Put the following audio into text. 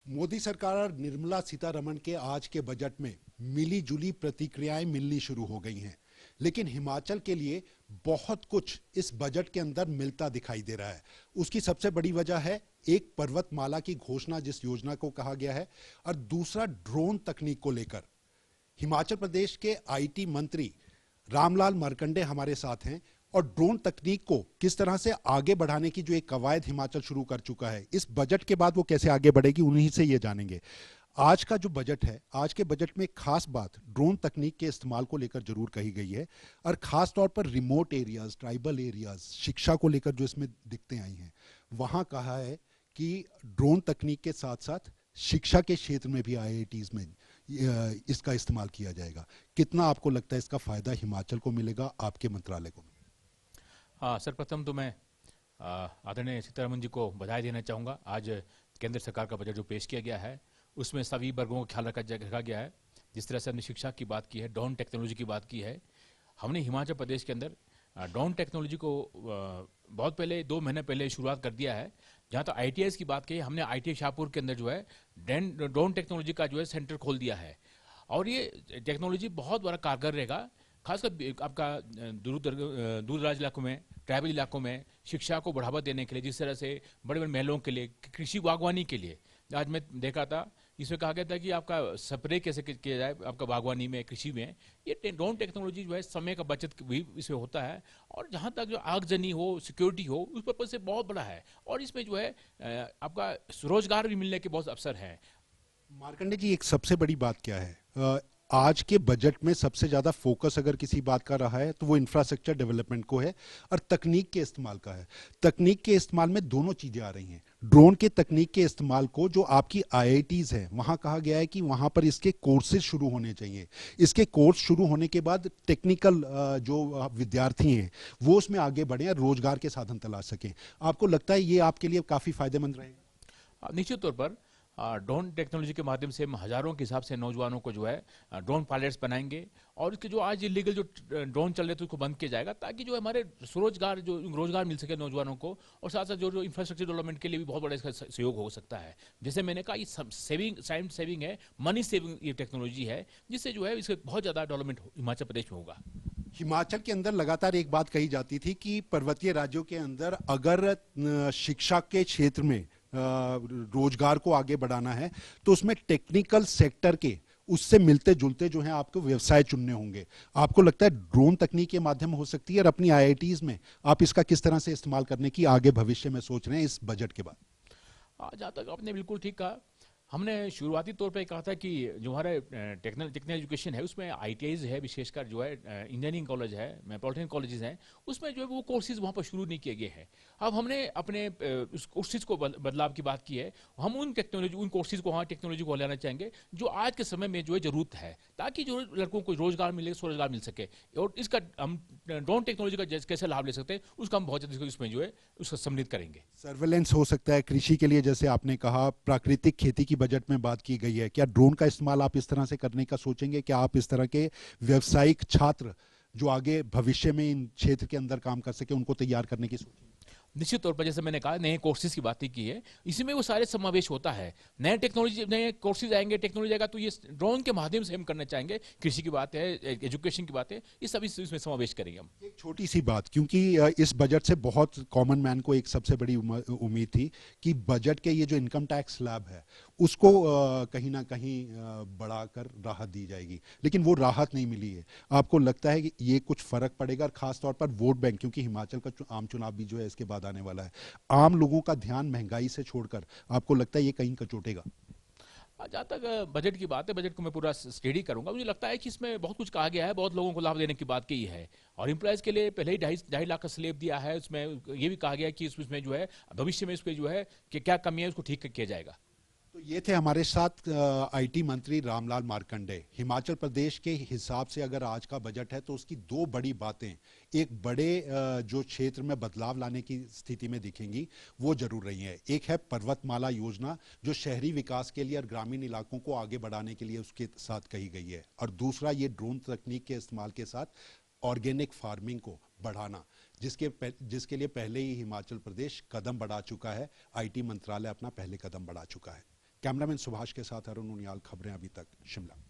मोदी सरकार और निर्मला सीतारमण के आज के बजट में मिली जुली प्रतिक्रियाएं मिलनी शुरू हो गई हैं, लेकिन हिमाचल के लिए बहुत कुछ इस बजट के अंदर मिलता दिखाई दे रहा है। उसकी सबसे बड़ी वजह है एक पर्वतमाला की घोषणा, जिस योजना को कहा गया है, और दूसरा ड्रोन तकनीक को लेकर। हिमाचल प्रदेश के आईटी मंत्री रामलाल मारकंडे हमारे साथ हैं और ड्रोन तकनीक को किस तरह से आगे बढ़ाने की जो एक कवायद हिमाचल शुरू कर चुका है, इस बजट के बाद वो कैसे आगे बढ़ेगी, उन्हीं से ये जानेंगे। आज का जो बजट है, आज के बजट में खास बात ड्रोन तकनीक के इस्तेमाल को लेकर जरूर कही गई है, और खास तौर पर रिमोट एरियाज, ट्राइबल एरियाज, शिक्षा को लेकर जो इसमें दिक्कतें आई हैं, वहां कहा है कि ड्रोन तकनीक के साथ साथ शिक्षा के क्षेत्र में भी आईआईटीज में इसका इस्तेमाल किया जाएगा। कितना आपको लगता है इसका फायदा हिमाचल को मिलेगा, आपके मंत्रालय को? हाँ, सर्वप्रथम तो मैं आदरणीय सीतारमण जी को बधाई देना चाहूँगा। आज केंद्र सरकार का बजट जो पेश किया गया है उसमें सभी वर्गों का ख्याल रखा गया है। जिस तरह से हमने शिक्षा की बात की है, ड्रोन टेक्नोलॉजी की बात की है, हमने हिमाचल प्रदेश के अंदर ड्रोन टेक्नोलॉजी को बहुत पहले 2 महीने पहले शुरुआत कर दिया है। जहाँ तक ITIs की बात की, हमने ITI शाहपुर के अंदर जो है ड्रोन टेक्नोलॉजी का जो है सेंटर खोल दिया है, और ये टेक्नोलॉजी बहुत बड़ा कारगर रहेगा। खासकर आपका दूर दराज इलाकों में, ट्राइबल इलाकों में शिक्षा को बढ़ावा देने के लिए, जिस तरह से बड़े बड़े महलों के लिए, कृषि बागवानी के लिए। आज मैं देखा था, इसमें कहा गया था कि आपका स्प्रे कैसे किया जाए आपका बागवानी में, कृषि में। ये ड्रोन टेक्नोलॉजी जो है समय का बचत भी इसमें होता है, और जहाँ तक जो आगजनी हो, सिक्योरिटी हो, उस पर्पज से बहुत बड़ा है। और इसमें जो है आपका रोजगार भी मिलने के बहुत अवसर हैं। मार्कंडे जी, एक सबसे बड़ी बात क्या है, आज के बजट में सबसे ज्यादा फोकस अगर किसी बात का रहा है तो वो इंफ्रास्ट्रक्चर डेवलपमेंट को है और तकनीक के इस्तेमाल का है। तकनीक के इस्तेमाल में दोनों चीजें आ रही हैं। ड्रोन के तकनीक के इस्तेमाल को जो आपकी आईआईटीज है, वहां कहा गया है कि वहां पर इसके कोर्सेज शुरू होने चाहिए। इसके कोर्स शुरू होने के बाद टेक्निकल जो विद्यार्थी हैं वो उसमें आगे बढ़े और रोजगार के साधन तलाश सकें। आपको लगता है ये आपके लिए काफी फायदेमंद रहेगा? निश्चित तौर पर ड्रोन टेक्नोलॉजी के माध्यम से हम हजारों के हिसाब से नौजवानों को जो है ड्रोन पायलट्स बनाएंगे, और इसके जो आज इलीगल जो ड्रोन चल रहे थे उसको बंद किया जाएगा, ताकि जो हमारे स्वरोजगार जो रोजगार मिल सके नौजवानों को। और साथ साथ जो इंफ्रास्ट्रक्चर डेवलपमेंट के लिए भी बहुत बड़ा इसका सहयोग हो सकता है। जैसे मैंने कहा, ये सेविंग, टाइम सेविंग है, मनी सेविंग ये टेक्नोलॉजी है, जिससे जो है इसका बहुत ज़्यादा डेवलपमेंट हिमाचल प्रदेश में होगा। हिमाचल के अंदर लगातार एक बात कही जाती थी कि पर्वतीय राज्यों के अंदर अगर शिक्षा के क्षेत्र में रोजगार को आगे बढ़ाना है तो उसमें टेक्निकल सेक्टर के उससे मिलते जुलते जो हैं आपको व्यवसाय चुनने होंगे। आपको लगता है ड्रोन तकनीक के माध्यम हो सकती है, और अपनी आईआईटीज में आप इसका किस तरह से इस्तेमाल करने की आगे भविष्य में सोच रहे हैं इस बजट के बाद? जहाँ तक आपने बिल्कुल ठीक कहा, हमने शुरुआती तौर पे कहा था कि जो हमारे टेक्निकल एजुकेशन है उसमें ITIs है, विशेषकर जो है इंजीनियरिंग कॉलेज है, मेट्रोपॉलिटन कॉलेजेस हैं, उसमें जो है वो कोर्सेज वहाँ पर शुरू नहीं किए गए हैं। अब हमने अपने उस कोर्सेज को बदलाव की बात की है। हम उन कोर्सेज को, वहाँ टेक्नोलॉजी को लाना चाहेंगे जो आज के समय में जो है जरूरत है, ताकि जो लड़कों को रोजगार मिले, स्वरोजगार मिल सके। और इसका हम ड्रोन टेक्नोलॉजी का कैसे लाभ ले सकते हैं उसका हम बहुत ज़्यादा इसमें जो है उसका सम्मिलित करेंगे। सर्वेलेंस हो सकता है कृषि के लिए, जैसे आपने कहा प्राकृतिक खेती की बजट में बात की गई है। क्या ड्रोन का इस्तेमाल आप इस तरह से करने का सोचेंगे? क्या आप इस तरह के व्यावसायिक छात्र जो आगे भविष्य में इन क्षेत्र के अंदर काम कर सके उनको तैयार करने की सोचेंगे? निश्चित तौर पर, जैसे मैंने कहा, नए कोर्सेज की बात की है, इसी में वो सारे समावेश होता है। नए टेक्नोलॉजी, नए कोर्सेज आएंगे, टेक्नोलॉजी आएगा, तो ये ड्रोन के माध्यम से हम करना चाहेंगे। कृषि की बात है, एजुकेशन की बात है, ये सभी इसमें समावेश करेंगे हम। एक छोटी सी बात, क्योंकि इस बजट से बहुत कॉमन मैन को एक सबसे बड़ी उम्मीद थी कि बजट के ये जो इनकम टैक्स स्लैब है उसको कहीं ना कहीं बढ़ाकर राहत दी जाएगी, लेकिन वो राहत नहीं मिली है। आपको लगता है कि ये कुछ फर्क पड़ेगा? और खास तौर पर वोट बैंक, क्योंकि हिमाचल का आम चुनाव भी जो है इसके बाद आने वाला है, आम लोगों का ध्यान महंगाई से छोड़कर आपको लगता है ये कहीं कचोटेगा? जहाँ तक बजट की बात है, बजट को मैं पूरा स्टडी करूंगा। मुझे लगता है कि इसमें बहुत कुछ कहा गया है, बहुत लोगों को लाभ देने की बात की है, और एम्प्लॉयज के लिए पहले ही 2.5 लाख का स्लेब दिया है। उसमें ये भी कहा गया है कि इसमें जो है भविष्य में इस पर जो है कि क्या कमी है उसको ठीक किया जाएगा। तो ये थे हमारे साथ आईटी मंत्री रामलाल मारकंडे। हिमाचल प्रदेश के हिसाब से अगर आज का बजट है तो उसकी दो बड़ी बातें एक बड़े जो क्षेत्र में बदलाव लाने की स्थिति में दिखेंगी वो जरूर रही है। एक है पर्वतमाला योजना जो शहरी विकास के लिए और ग्रामीण इलाकों को आगे बढ़ाने के लिए उसके साथ कही गई है, और दूसरा ये ड्रोन तकनीक के इस्तेमाल के साथ ऑर्गेनिक फार्मिंग को बढ़ाना, जिसके लिए पहले ही हिमाचल प्रदेश कदम बढ़ा चुका है। आईटी मंत्रालय अपना पहले कदम बढ़ा चुका है। कैमरामैन सुभाष के साथ अरुण उनियाल, खबरें अभी तक, शिमला।